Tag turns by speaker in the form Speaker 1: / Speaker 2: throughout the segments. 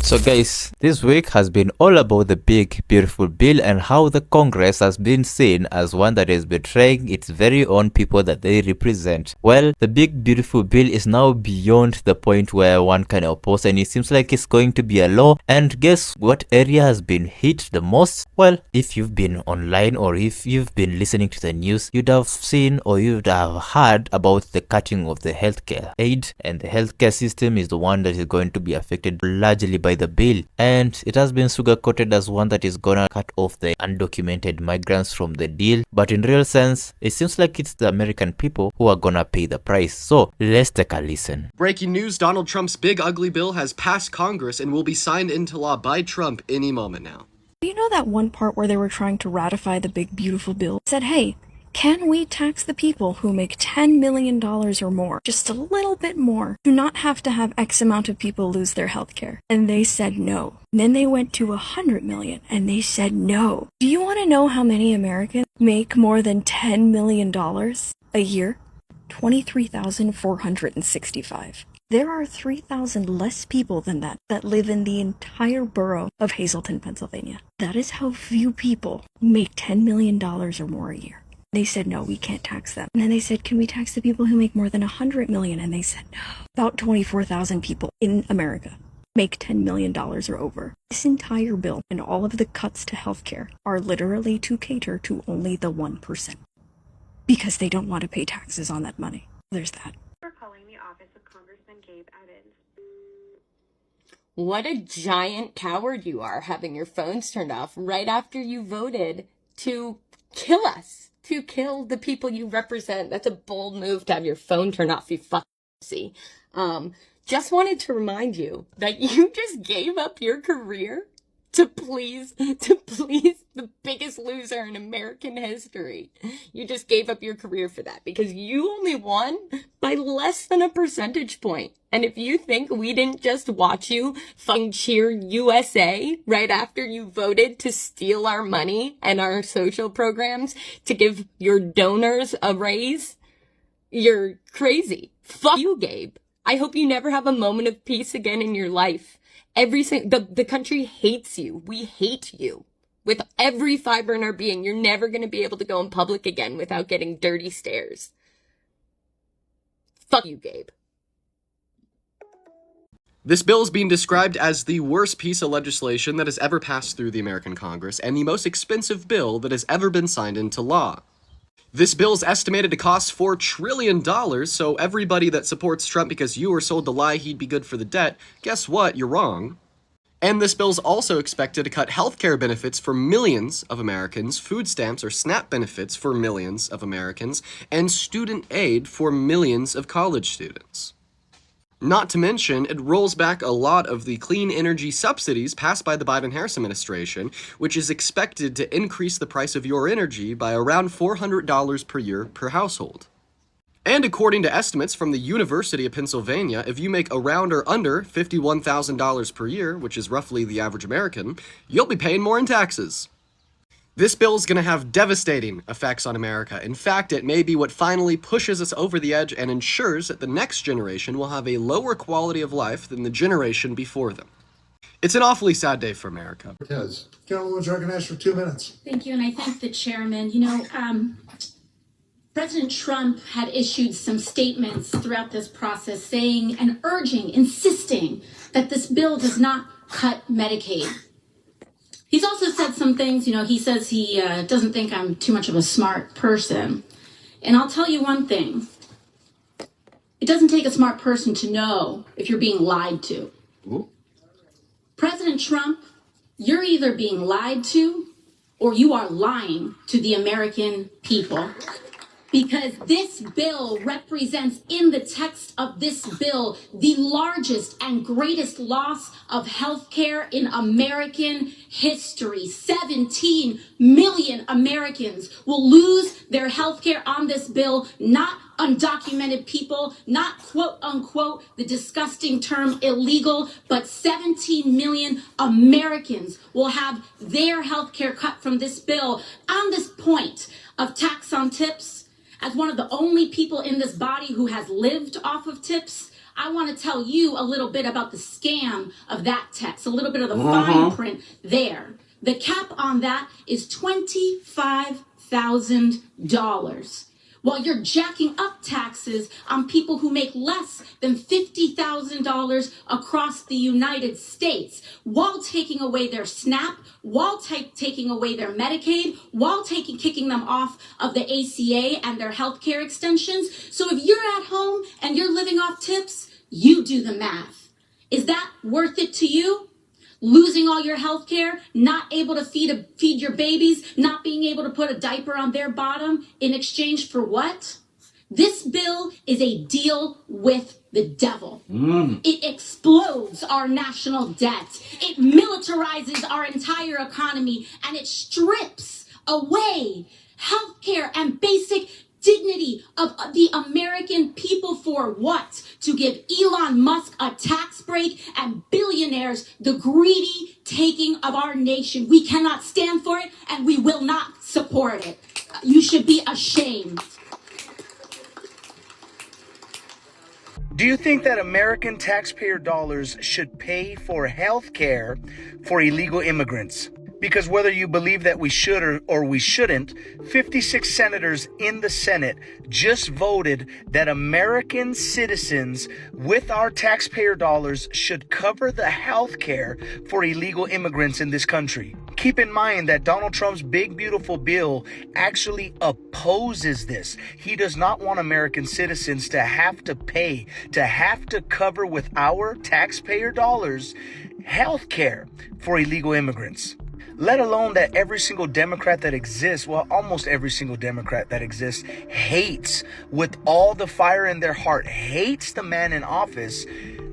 Speaker 1: So guys, this week has been all about the big beautiful bill and how the Congress has been seen as one that is betraying its very own people that they represent. Well, the big beautiful bill is now beyond the point where one can oppose, and it seems like it's going to be a law. And guess what area has been hit the most? Well, if you've been online or if you've been listening to the news, you'd have seen or you'd have heard about the cutting of the healthcare aid, and the healthcare system is the one that is going to be affected largely by the bill, and it has been sugar-coated as one that is gonna cut off the undocumented migrants from the deal, but in real sense it seems like it's the American people who are gonna pay the price. So let's take a listen.
Speaker 2: Breaking news: Donald Trump's big ugly bill has passed Congress and will be signed into law by Trump any moment now.
Speaker 3: You know that one part where they were trying to ratify the big beautiful bill said, hey, can we tax the people who make $10 million or more, just a little bit more, do not have to have X amount of people lose their health care? And they said no. And then they went to 100 million and they said no. Do you want to know how many Americans make more than $10 million a year? 23,465. There are 3,000 less people than that live in the entire borough of Hazleton, Pennsylvania. That is how few people make $10 million or more a year. They said, no, we can't tax them. And then they said, can we tax the people who make more than 100 million? And they said, no. About 24,000 people in America make $10 million or over. This entire bill and all of the cuts to healthcare are literally to cater to only the 1%. Because they don't want to pay taxes on that money. There's that.
Speaker 4: For calling the office of Congressman Gabe Evans.
Speaker 5: What a giant coward you are, having your phones turned off right after you voted to kill us. To kill the people you represent. That's a bold move to have your phone turned off, you fucking see. Just wanted to remind you that you just gave up your career to please the biggest loser in American history. You just gave up your career for that because you only won by less than a percentage point. And if you think we didn't just watch you fucking cheer USA right after you voted to steal our money and our social programs to give your donors a raise, you're crazy. Fuck you, Gabe. I hope you never have a moment of peace again in your life. The country hates you. We hate you. With every fiber in our being, you're never going to be able to go in public again without getting dirty stares. Fuck you, Gabe.
Speaker 2: This bill is being described as the worst piece of legislation that has ever passed through the American Congress and the most expensive bill that has ever been signed into law. This bill is estimated to cost $4 trillion, so everybody that supports Trump because you were sold the lie he'd be good for the debt, guess what? You're wrong. And this bill is also expected to cut healthcare benefits for millions of Americans, food stamps or SNAP benefits for millions of Americans, and student aid for millions of college students. Not to mention, it rolls back a lot of the clean energy subsidies passed by the Biden-Harris administration, which is expected to increase the price of your energy by around $400 per year per household. And according to estimates from the University of Pennsylvania, if you make around or under $51,000 per year, which is roughly the average American, you'll be paying more in taxes. This bill is going to have devastating effects on America. In fact, it may be what finally pushes us over the edge and ensures that the next generation will have a lower quality of life than the generation before them. It's an awfully sad day for America.
Speaker 6: Councilwoman's recognized for 2 minutes.
Speaker 7: Thank you, and I thank the chairman. President Trump had issued some statements throughout this process saying and urging, insisting that this bill does not cut Medicaid. He's also said some things, he says he doesn't think I'm too much of a smart person. And I'll tell you one thing. It doesn't take a smart person to know if you're being lied to. Ooh. President Trump, you're either being lied to or you are lying to the American people. Because this bill represents, in the text of this bill, the largest and greatest loss of health care in American history. 17 million Americans will lose their health care on this bill, not undocumented people, not quote unquote the disgusting term illegal, but 17 million Americans will have their health care cut from this bill. On this point of tax on tips, as one of the only people in this body who has lived off of tips, I want to tell you a little bit about the scam of that text, a little bit of the fine print there. The cap on that is $25,000. While you're jacking up taxes on people who make less than $50,000 across the United States, while taking away their SNAP, while taking away their Medicaid, while kicking them off of the ACA and their healthcare extensions. So if you're at home and you're living off tips, you do the math. Is that worth it to you? Losing all your health care, not able to feed your babies, not being able to put a diaper on their bottom in exchange for what? This bill is a deal with the devil. It explodes our national debt. It militarizes our entire economy, and it strips away healthcare and basic dignity of the American people. For what? To give Elon Musk a tax break and billionaires the greedy taking of our nation. We cannot stand for it, and we will not support it. You should be ashamed.
Speaker 8: Do you think that American taxpayer dollars should pay for health care for illegal immigrants? Because whether you believe that we should or we shouldn't, 56 senators in the Senate just voted that American citizens with our taxpayer dollars should cover the health care for illegal immigrants in this country. Keep in mind that Donald Trump's big, beautiful bill actually opposes this. He does not want American citizens to have to pay, to have to cover with our taxpayer dollars health care for illegal immigrants. Let alone that every single Democrat that exists, well, almost every single Democrat that exists, hates with all the fire in their heart, hates the man in office.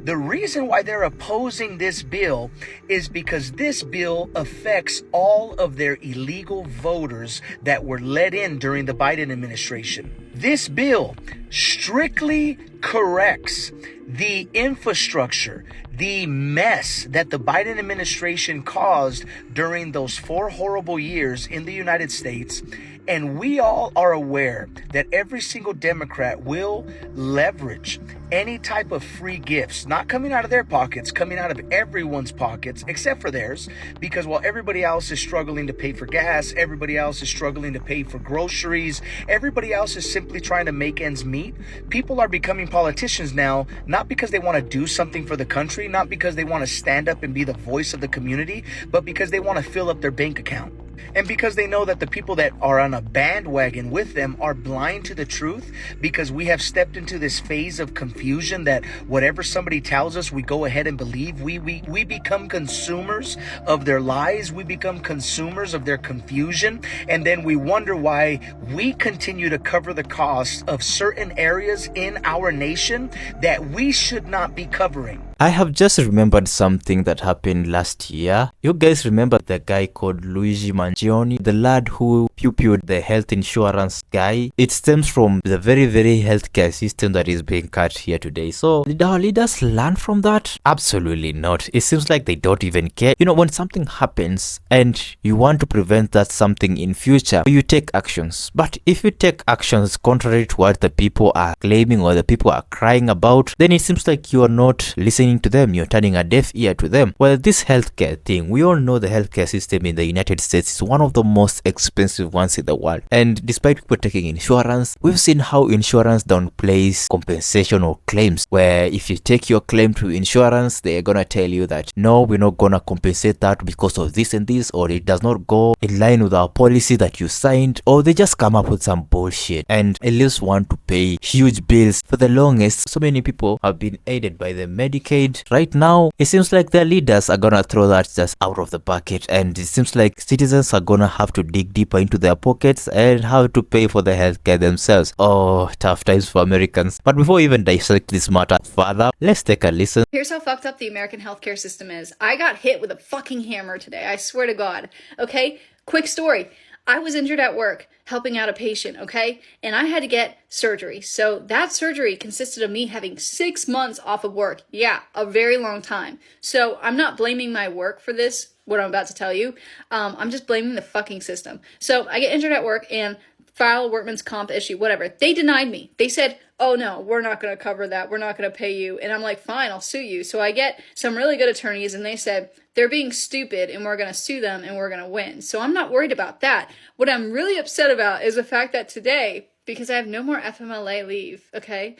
Speaker 8: The reason why they're opposing this bill is because this bill affects all of their illegal voters that were let in during the Biden administration. This bill strictly corrects the infrastructure, the mess that the Biden administration caused during those 4 horrible years in the United States. And we all are aware that every single Democrat will leverage any type of free gifts, not coming out of their pockets, coming out of everyone's pockets, except for theirs, because while everybody else is struggling to pay for gas, everybody else is struggling to pay for groceries, everybody else is simply trying to make ends meet, people are becoming politicians now, not because they want to do something for the country, not because they want to stand up and be the voice of the community, but because they want to fill up their bank account. And because they know that the people that are on a bandwagon with them are blind to the truth, because we have stepped into this phase of confusion that whatever somebody tells us, we go ahead and believe. We become consumers of their lies. We become consumers of their confusion. And then we wonder why we continue to cover the cost of certain areas in our nation that we should not be covering.
Speaker 1: I have just remembered something that happened last year. You guys remember the guy called Luigi Mangione, the lad who pew-pewed the health insurance guy? It stems from the very, very healthcare system that is being cut here today. So did our leaders learn from that? Absolutely not. It seems like they don't even care. You know, when something happens and you want to prevent that something in future, you take actions. But if you take actions contrary to what the people are claiming or the people are crying about, then it seems like you are not listening to them, you're turning a deaf ear to them. Well, this healthcare thing, we all know the healthcare system in the United States is one of the most expensive ones in the world. And despite people taking insurance, we've seen how insurance downplays compensation or claims, where if you take your claim to insurance, they're gonna tell you that no, we're not gonna compensate that because of this and this, or it does not go in line with our policy that you signed, or they just come up with some bullshit and at least want to pay huge bills. For the longest, so many people have been aided by the Medicaid. Right now, it seems like their leaders are gonna throw that just out of the bucket, and it seems like citizens are gonna have to dig deeper into their pockets and have to pay for the healthcare themselves. Oh, tough times for Americans. But before we even dissect this matter further, let's take a listen.
Speaker 9: Here's how fucked up the American healthcare system is. I got hit with a fucking hammer today. I swear to God. Okay? Quick story. I was injured at work helping out a patient, okay? And I had to get surgery. So that surgery consisted of me having 6 months off of work. Yeah, a very long time. So I'm not blaming my work for this, what I'm about to tell you. I'm just blaming the fucking system. So I get injured at work, and file a workman's comp issue, whatever. They denied me. They said, oh no, we're not going to cover that. We're not going to pay you. And I'm like, fine, I'll sue you. So I get some really good attorneys, and they said, they're being stupid and we're going to sue them and we're going to win. So I'm not worried about that. What I'm really upset about is the fact that today, because I have no more FMLA leave, okay,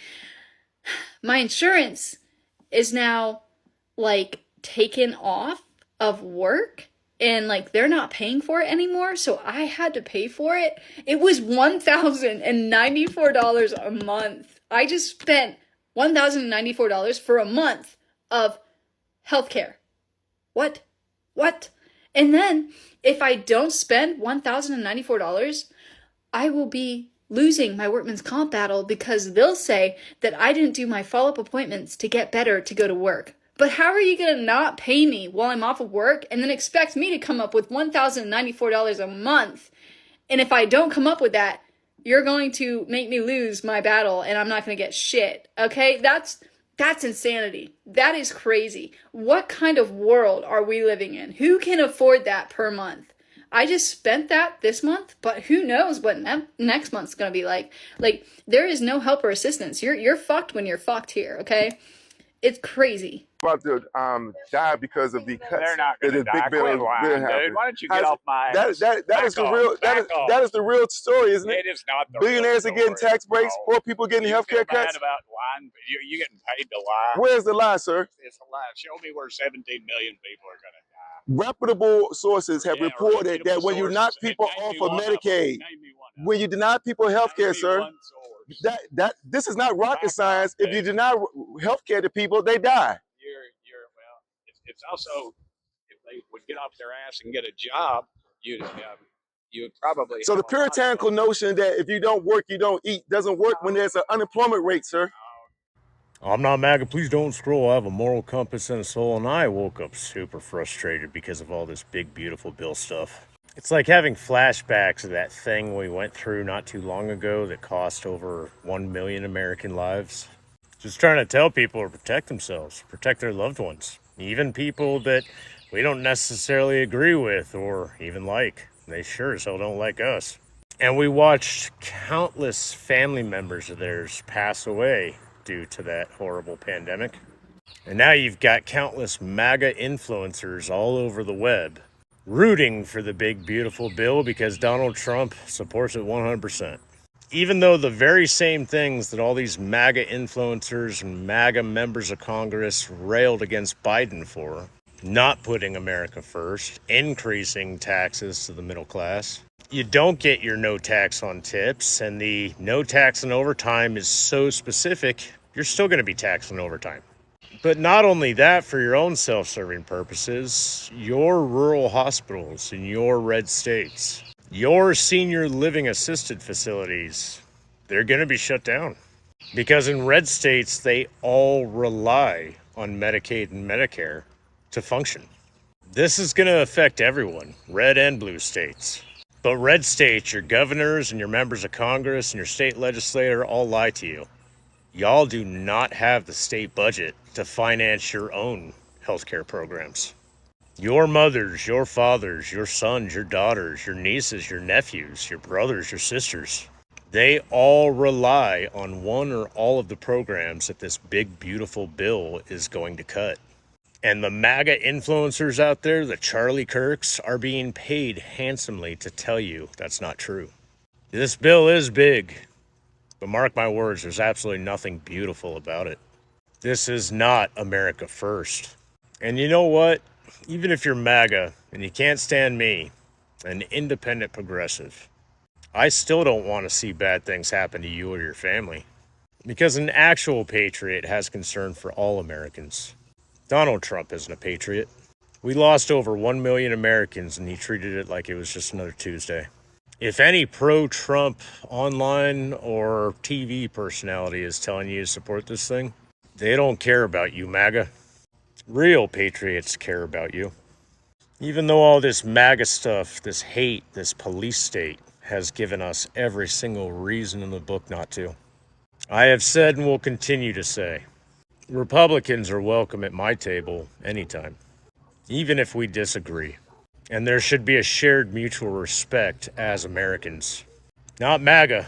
Speaker 9: my insurance is now like taken off of work, and like they're not paying for it anymore, so I had to pay for it. It was $1,094 a month. I just spent $1,094 for a month of healthcare. What? And then if I don't spend $1,094, I will be losing my workman's comp battle, because they'll say that I didn't do my follow-up appointments to get better to go to work. But how are you going to not pay me while I'm off of work and then expect me to come up with $1,094 a month? And if I don't come up with that, you're going to make me lose my battle and I'm not going to get shit. Okay? That's insanity. That is crazy. What kind of world are we living in? Who can afford that per month? I just spent that this month, but who knows what next month's going to be like. Like, there is no help or assistance. You're fucked when you're fucked here, okay? It's crazy.
Speaker 10: About to die because of the cuts.
Speaker 11: They're not going to die.
Speaker 10: Big bill,
Speaker 11: Quit lying, dude. Why don't you get off my ass?
Speaker 10: That is the real story, isn't it?
Speaker 11: It is not the
Speaker 10: Billionaires
Speaker 11: real
Speaker 10: are getting
Speaker 11: story.
Speaker 10: tax breaks, poor people getting health care
Speaker 11: Bad
Speaker 10: cuts.
Speaker 11: about lying. You're getting paid to lie.
Speaker 10: Where's the lie, sir?
Speaker 11: It's a lie. Show me where 17 million people are going to die.
Speaker 10: Reputable sources have reported that when you knock people off of Medicaid, when you deny people health care, sir, this is not rocket science. If you deny health care to people, they die.
Speaker 11: Well, it's also, if they would get off their ass and get a job, you'd probably.
Speaker 10: So the puritanical notion that if you don't work, you don't eat doesn't work when there's an unemployment rate, sir.
Speaker 12: I'm not MAGA, please don't scroll. I have a moral compass and a soul, and I woke up super frustrated because of all this big, beautiful bill stuff. It's like having flashbacks of that thing we went through not too long ago that cost over 1 million American lives. Just trying to tell people to protect themselves, protect their loved ones, even people that we don't necessarily agree with or even like. They sure as hell don't like us. And we watched countless family members of theirs pass away due to that horrible pandemic. And now you've got countless MAGA influencers all over the web rooting for the big, beautiful bill because Donald Trump supports it 100%. Even though the very same things that all these MAGA influencers and MAGA members of Congress railed against Biden for, not putting America first, increasing taxes to the middle class, you don't get your no tax on tips, and the no tax on overtime is so specific, you're still going to be taxed on overtime. But not only that, for your own self-serving purposes, your rural hospitals in your red states, your senior living assisted facilities, they're going to be shut down. Because in red states, they all rely on Medicaid and Medicare to function. This is going to affect everyone, red and blue states. But red states, your governors and your members of Congress and your state legislator all lie to you. Y'all do not have the state budget to finance your own healthcare programs. Your mothers, your fathers, your sons, your daughters, your nieces, your nephews, your brothers, your sisters, they all rely on one or all of the programs that this big, beautiful bill is going to cut. And the MAGA influencers out there, the Charlie Kirks, are being paid handsomely to tell you that's not true. This bill is big, but mark my words, there's absolutely nothing beautiful about it. This is not America first. And you know what? Even if you're MAGA and you can't stand me, an independent progressive, I still don't want to see bad things happen to you or your family. Because an actual patriot has concern for all Americans. Donald Trump isn't a patriot. We lost over 1 million Americans and he treated it like it was just another Tuesday. If any pro-Trump online or TV personality is telling you to support this thing, they don't care about you, MAGA. Real patriots care about you. Even though all this MAGA stuff, this hate, this police state has given us every single reason in the book not to. I have said and will continue to say, Republicans are welcome at my table anytime, even if we disagree. And there should be a shared mutual respect as Americans. Not MAGA.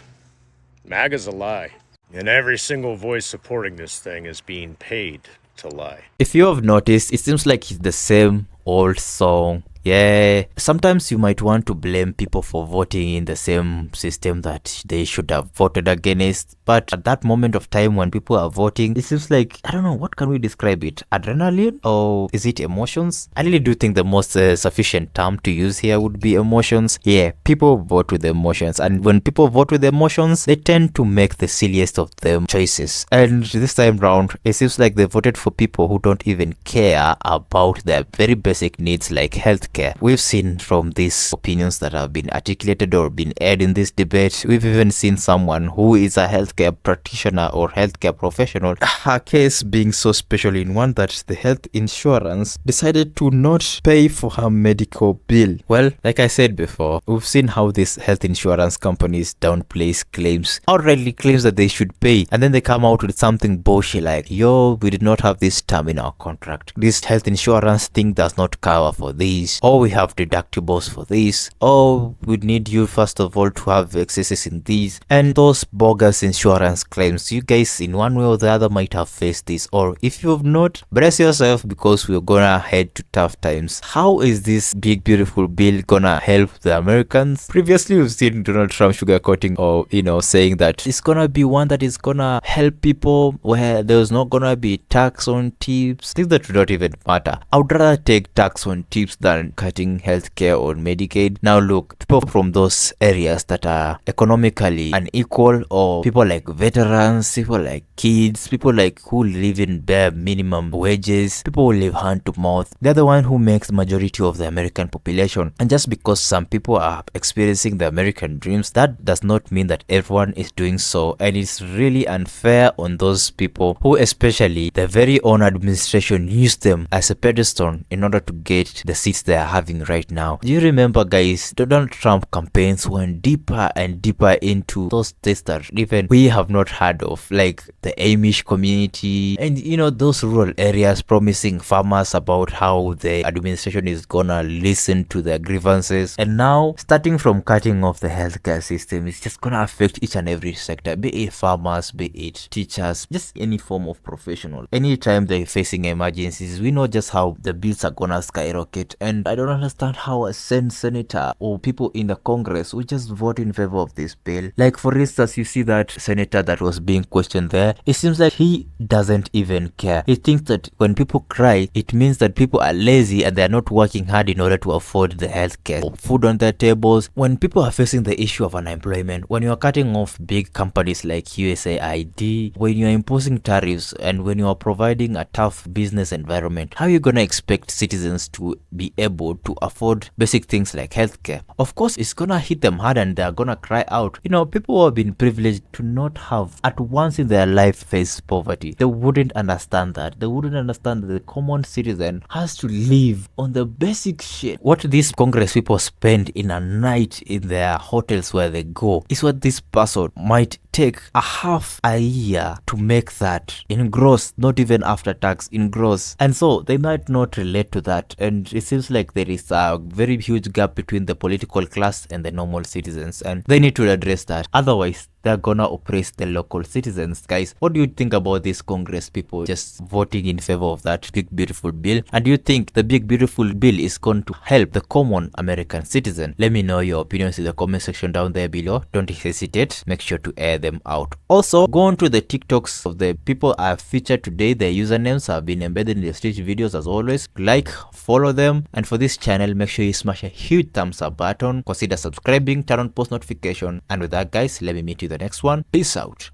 Speaker 12: MAGA's a lie. And every single voice supporting this thing is being paid to lie.
Speaker 1: If you have noticed, it seems like it's the same old song. Yeah, sometimes you might want to blame people for voting in the same system that they should have voted against. But at that moment of time when people are voting, it seems like, I don't know, what can we describe it? Adrenaline? Or is it emotions? I really do think the most sufficient term to use here would be emotions. Yeah, people vote with emotions. And when people vote with emotions, they tend to make the silliest of them choices. And this time round, it seems like they voted for people who don't even care about their very basic needs like healthcare. We've seen from these opinions that have been articulated or been aired in this debate, we've even seen someone who is a healthcare practitioner or healthcare professional, her case being so special in one that the health insurance decided to not pay for her medical bill. Well, like I said before, we've seen how these health insurance companies downplays claims, outrightly claims that they should pay, and then they come out with something bullshit like, yo, we did not have this term in our contract. This health insurance thing does not cover for this. Or we have deductibles for this. Or we need you first of all to have excesses in these. And those bogus insurance claims, you guys in one way or the other might have faced this. Or if you have not, brace yourself because we're gonna head to tough times. How is this big beautiful bill gonna help the Americans? Previously we've seen Donald Trump sugarcoating or saying that it's gonna be one that is gonna help people where there's not gonna be tax on tips. Things that do not even matter. I would rather take tax on tips than cutting healthcare or Medicaid. Now look, people from those areas that are economically unequal, or people like veterans, people like kids, people like who live in bare minimum wages, people who live hand to mouth, they're the one who makes the majority of the American population. And just because some people are experiencing the American dreams, that does not mean that everyone is doing so. And it's really unfair on those people who, especially the very own administration, use them as a pedestal in order to get the seats they are having right now. Do you remember, guys, Donald Trump campaigns went deeper and deeper into those states that even we have not heard of, like the Amish community and those rural areas, promising farmers about how the administration is gonna listen to their grievances. And now, starting from cutting off the healthcare system, it's just gonna affect each and every sector, be it farmers, be it teachers, just any form of professional. Anytime they're facing emergencies, we know just how the bills are gonna skyrocket. And I don't understand how a senator or people in the Congress will just vote in favor of this bill. Like, for instance, you see that senator that was being questioned there, it seems like he doesn't even care. He thinks that when people cry, it means that people are lazy and they're not working hard in order to afford the healthcare or food on their tables. When people are facing the issue of unemployment, when you're cutting off big companies like USAID, when you're imposing tariffs, and when you're providing a tough business environment, how are you gonna expect citizens to be able to afford basic things like healthcare? Of course, it's gonna hit them hard and they're gonna cry out. People who have been privileged to not have at once in their life face poverty, they wouldn't understand that. They wouldn't understand that the common citizen has to live on the basic shit. What these Congress people spend in a night in their hotels where they go is what this person might take a half a year to make that in gross, not even after tax, in gross. And so they might not relate to that. And it seems like there is a very huge gap between the political class and the normal citizens, and they need to address that. Otherwise, they're gonna oppress the local citizens. Guys, what do you think about these Congress people just voting in favor of that big beautiful bill? And do you think the big beautiful bill is going to help the common American citizen? Let me know your opinions in the comment section down there below. Don't hesitate, make sure to air them out. Also, go on to the TikToks of the people I have featured today. Their usernames have been embedded in the Stitch videos as always. Like, follow them, and for this channel, make sure you smash a huge thumbs up button, consider subscribing, turn on post notification, and with that, guys, let me meet you in the next one. Peace out.